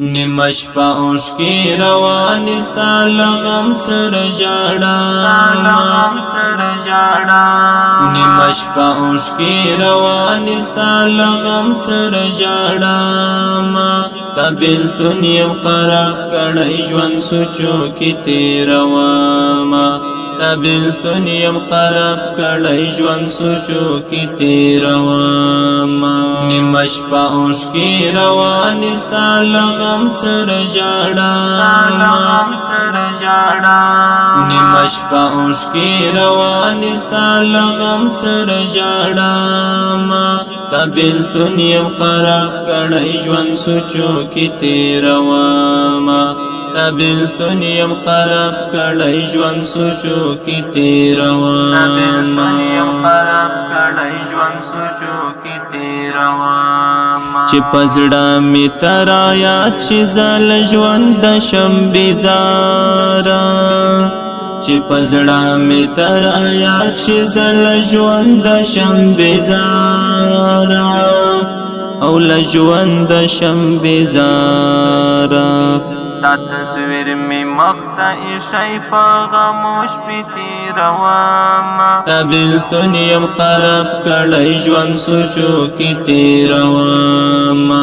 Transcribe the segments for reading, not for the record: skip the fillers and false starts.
نیمش پا اوشکی روانی ستا لغم سر جاڑا نیمش پا اوشکی روانی ستا لغم سر جاڑا ستا بیلتون یم خراب کڑی جوان سوچو کی تیرواما ستا بیلتون یم خراب کڑی جوان سوچو کی تیرواما نیمش پا اوشکی روانی ستا لغم سر جاڑا نیمش پا اوشکی روانی ستا لغم سر جاڑا ستا بیلتون یم خراب کڑی جوان سوچو کی تیرواما ستا بیلتون یم خراب کڑی جوان سوچو کی تیرواما چی پزڑا می ترایا چی زال ژوند شم بیزارا چی پزڑا می ترایا چی زال ژوند شم بیزارا او لژوند شم بیزارا ستا تصویر می مختا ایشای پا غموش پی تیرواما ستا بیلتون یم خراب کڑی جوان سوچو کی تیرواما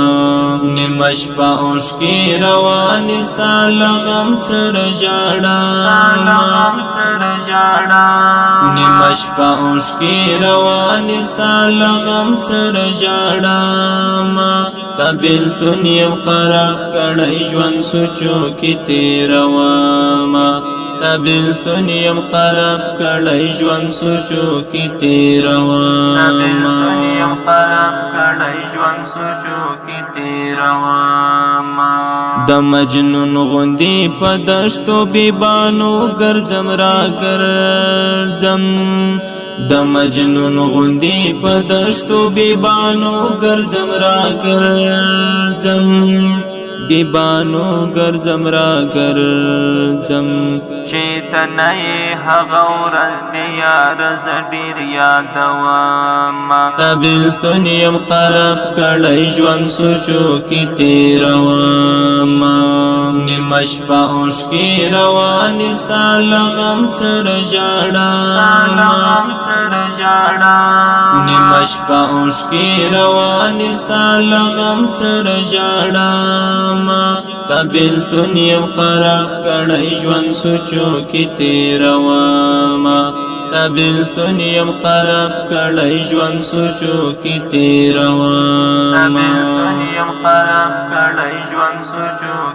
نیمش پا اوشکی روانی ستا لغم سر جاڑا نیمش پا اوشکی روانی ستا لغم سر جاڑا ستا بیلتون یم خراب کڑی جوان سوچو کی تیرواما ستا بیلتون یم خراب کڑی جوان سوچو کی تیرواما د مجنون غوندی په دشتو بیبانو ګرځم را ګرځم د مجنون غوندی په دشتو بیبانو ګرځم را ګرځم بیبانو ګرځم را ګرځم چیتنای هغه ورځ دی یار ز ډیر یادوما ستا بیلتون یم خراب کړی ژوند سوچو کی تیرواما نیمش پا اوشکی روانی ستا لغم سر جاڑا نیمش پا اوشکی روانی ستا لغم سر جاڑا ستا بیلتون یم خراب کڑی جوان سوچو کی تیرواما ستا بیلتون یم خراب کڑی جوان سوچو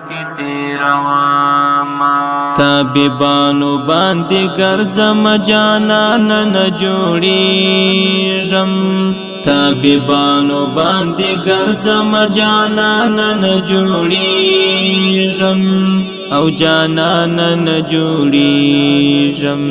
کی تیرواما طبیبانو باندې ګرځم جانان نه جوړیږم طبیبانو باندې ګرځم جانان نه جوړیږم او جانان نه جوړیږم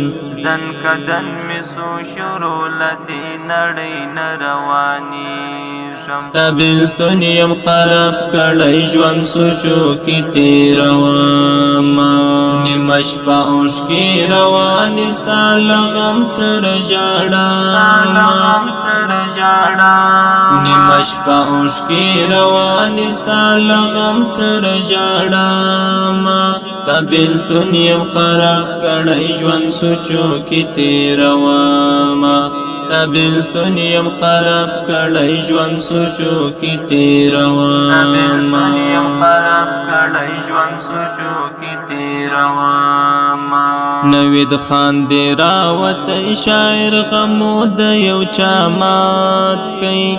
زن کدن می سو شروع لدی نړۍ نه روانیږم ستا بیلتون یم خراب کړی ژوند سوچو کی تیرواما نیمش پا اوشکی روانی ستا لغم سر جاڑا نیمش پا اوشکی روانی ستا لغم سر جاڑا ستا بیلتون یم خراب کړی ژوند سوچو کی تیرواما ستا بیلتون یم خراب کړی ژوند سوچو کی تیرواما نوید خان دی راوتی شاعر غمو د یو چا مات کئی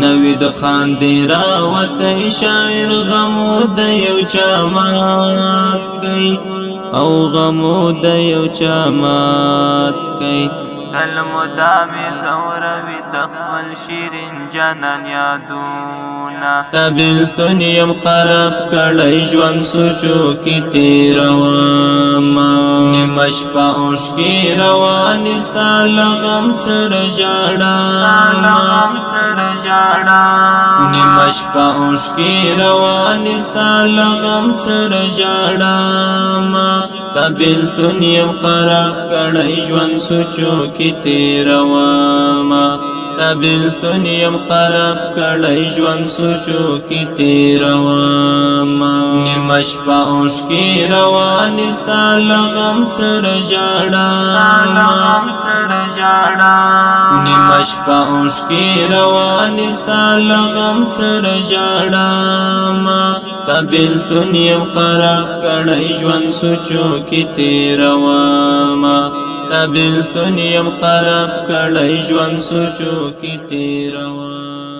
نوید خان دی راوتی شاعر غمو د یو چا مات کئی او غمو د یو چا مات کئی تل مدامی زوروی دخبل شیرین جانان یادونا ستا بیلتون یم خراب کړی ژوند سوچو کی تیرواما نیمش پا اوشکی روانی ستا لغم سر جاڑا نیمش پا اوشکی روانی ستا لغم سر جاڑا ستا بیلتون یم خراب کړی ژوند سوچو کی تیرواما ستا بیلتون یم خراب کړی ژوند سوچو کی تیرواما نیمش پا اوشکی روانی ستا لغم سر جاڑا نیمش پا اوشکی روانی ستا لغم سر جاڑا ستا بیلتون یم خراب کڑی جوان سوچو کی تیرواما ستا بیلتون یم خراب کڑی جوان سوچو کی تیرواما